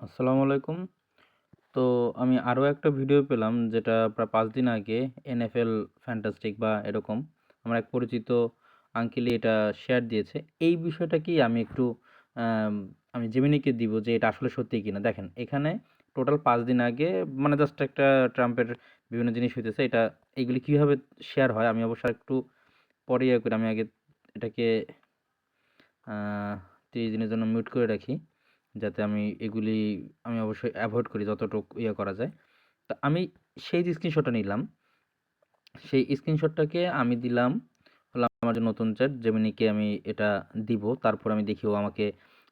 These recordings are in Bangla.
আসসালামু আলাইকুম। তো আমি আরও একটা ভিডিও পেলাম যেটা প্রায় ৫ দিন আগে NFL ফ্যান্টাস্টিক বা এরকম আমার এক পরিচিত আঙ্কেলই এটা শেয়ার দিয়েছে। এই বিষয়টা কি আমি একটু আম আমি জেমিনিকে দিব যে এটা আসলে সত্যিই কিনা। দেখেন এখানে টোটাল ৫ দিন আগে মানে জাস্ট একটা ট্রাম্পের বিভিন্ন জিনিস হইতেছে। এইগুলি কিভাবে শেয়ার হয় আমি অবশ্য একটু পরে ইয়ে করি। আমি আগে এটাকে আ ৩০ দিনের জন্য মিউট করে রাখি। যাতে আমি অবশ্যই এভয়েড করি যতটুক ইয়ে করা যায়। তো আমি সেই যে স্ক্রিনশটটা নিলাম, সেই স্ক্রিনশটটাকে আমি দিলাম হলো আমার যে নতুন চ্যাট জেমিনিকে আমি এটা দিব। তারপর আমি দেখি ও আমাকে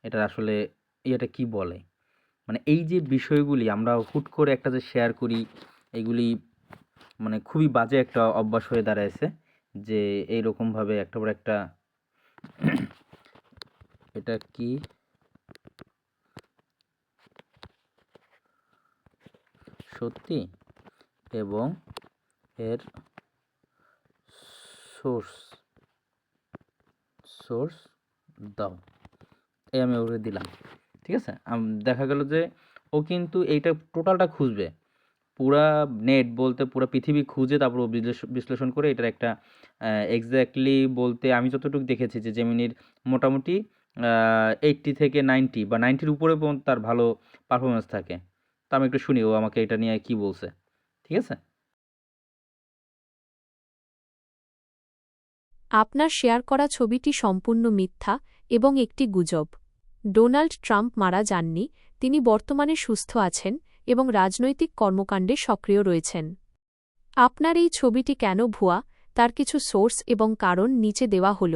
এটার আসলে ইয়েটা কি বলে। মানে এই যে বিষয়গুলি আমরা হুট করে একটা যে শেয়ার করি, এগুলি মানে খুবই বাজে একটা অভ্যাস হয়ে দাঁড়াইছে। যে এইরকমভাবে একটার পর একটা এটা কি সত্যি এবং এর সোর্স সোর্স দাও। এই আমি ওকে দিলাম। ঠিক আছে? দেখা গেল যে ও কিন্তু এইটা টোটালটা খুঁজবে। পুরা নেট বলতে পুরা পৃথিবী খুঁজে তারপর ও বিশ্লেষণ করে এটার একটা এক্সাক্টলি বলতে আমি যতটুকু দেখেছি যে জেমিনির মোটামুটি 80 থেকে 90 বা 90 এর উপরে পর্যন্ত তার ভালো পারফরম্যান্স থাকে। তো আমি একটু শুনি ও আমাকে এটা নিয়ে কি বলছে। ঠিক আছে? আপনার শেয়ার করা ছবিটি সম্পূর্ণ মিথ্যা এবং একটি গুজব। ডোনাল্ড ট্রাম্প মারা যাননি, তিনি বর্তমানে সুস্থ আছেন এবং রাজনৈতিক কর্মকাণ্ডে সক্রিয় রয়েছেন। আপনার এই ছবিটি কেন ভুয়া, তার কিছু সোর্স এবং কারণ নিচে দেওয়া হল।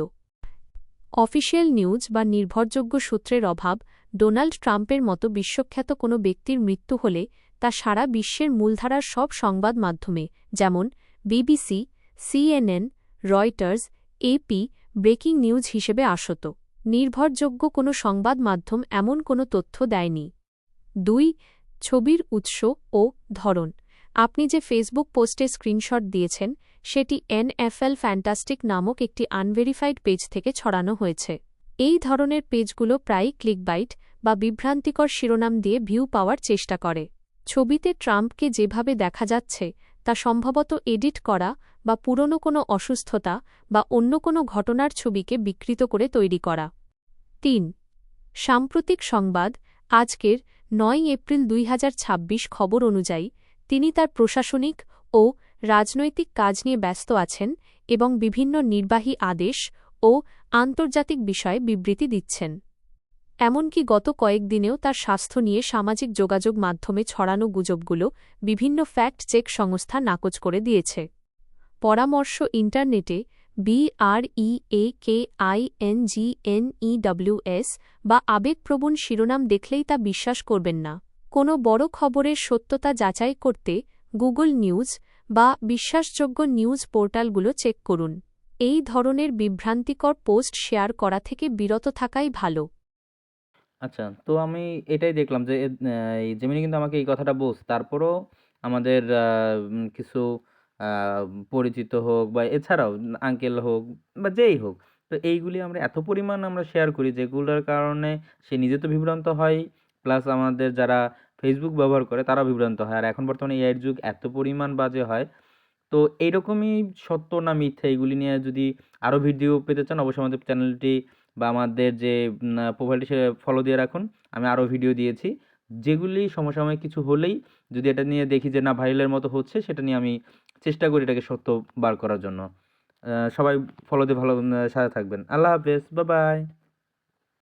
অফিসিয়াল নিউজ বা নির্ভরযোগ্য সূত্রের অভাব। ডোনাল্ড ট্রাম্পের মতো বিশ্বখ্যাত কোনো ব্যক্তির মৃত্যু হলে তা সারা বিশ্বের মূলধারার সব সংবাদ মাধ্যমে যেমন BBC, CNN, Reuters, AP breaking news হিসেবে আসত। নির্ভরযোগ্য কোনো সংবাদ মাধ্যম এমন কোনো তথ্য দেয়নি। ২. ছবির উৎস ও ধরন। আপনি যে ফেসবুক পোস্টে স্ক্রিনশট দিয়েছেন সেটি NFL ফ্যান্টাস্টিক নামক একটি আনভেরিফাইড পেজ থেকে ছড়ানো হয়েছে। এই ধরনের পেজগুলো প্রায়ই ক্লিকবাইট বা বিভ্রান্তিকর শিরোনাম দিয়ে ভিউ পাওয়ার চেষ্টা করে। ছবিতে ট্রাম্পকে যেভাবে দেখা যাচ্ছে তা সম্ভবত এডিট করা বা পুরনো কোনো অসুস্থতা বা অন্য কোনো ঘটনার ছবিকে বিকৃত করে তৈরি করা। ৩. সাম্প্রতিক সংবাদ। আজকের ৯ এপ্রিল ২০২৬ খবর অনুযায়ী তিনি তার প্রশাসনিক ও রাজনৈতিক কাজ নিয়ে ব্যস্ত আছেন এবং বিভিন্ন নির্বাহী আদেশ ও আন্তর্জাতিক বিষয়ে বিবৃতি দিচ্ছেন। এমনকি গত কয়েকদিনেও তার স্বাস্থ্য নিয়ে সামাজিক যোগাযোগ মাধ্যমে ছড়ানো গুজবগুলো বিভিন্ন ফ্যাক্ট চেক সংস্থা নাকচ করে দিয়েছে। পরামর্শ ইন্টারনেটে BREAKINGNEWS বা আবেগপ্রবণ শিরোনাম দেখলেই তা বিশ্বাস করবেন না। কোনো বড় খবরের সত্যতা যাচাই করতে গুগল নিউজ বা বিশ্বাসযোগ্য নিউজ পোর্টালগুলো চেক করুন। এই ধরনের বিভ্রান্তিকর পোস্ট শেয়ার করা থেকে বিরত থাকাই ভালো। আচ্ছা, তো আমি এটাই দেখলাম যে এই জেমিনি কিন্তু আমাকে এই কথাটা বলছে। তারপরও আমাদের কিছু আ পরিচিত হোক বা এছাড়াও আঙ্কেল হোক বা যেই হোক, তো এইগুলি এত পরিমাণ আমরা শেয়ার করি যেগুলোর কারণে সে নিজে তো বিভ্রান্ত হয়, প্লাস আমাদের যারা Facebook ব্যবহার করে তারাও বিভ্রান্ত হয়। আর এখন বর্তমানে এআই এর যুগ এত পরিমাণ বাজে হয়। তো এইরকমই সত্য না মিথ্যা এগুলি নিয়ে যদি আরও ভিডিও পেতে চান অবশ্যই আমাদের চ্যানেলটি বা আমাদের যে প্রোফাইলটি সে ফলো দিয়ে রাখুন। আমি আরও ভিডিও দিয়েছি। যেগুলি সমসাময়িক কিছু হলেই যদি এটা নিয়ে দেখি যে না ভাইরালের মতো হচ্ছে সেটা নিয়ে আমি চেষ্টা করি এটাকে সত্য বার করার জন্য। সবাই ফলো দিয়ে ভালো সাথে থাকবেন। আল্লাহ হাফেজ। Bye, by.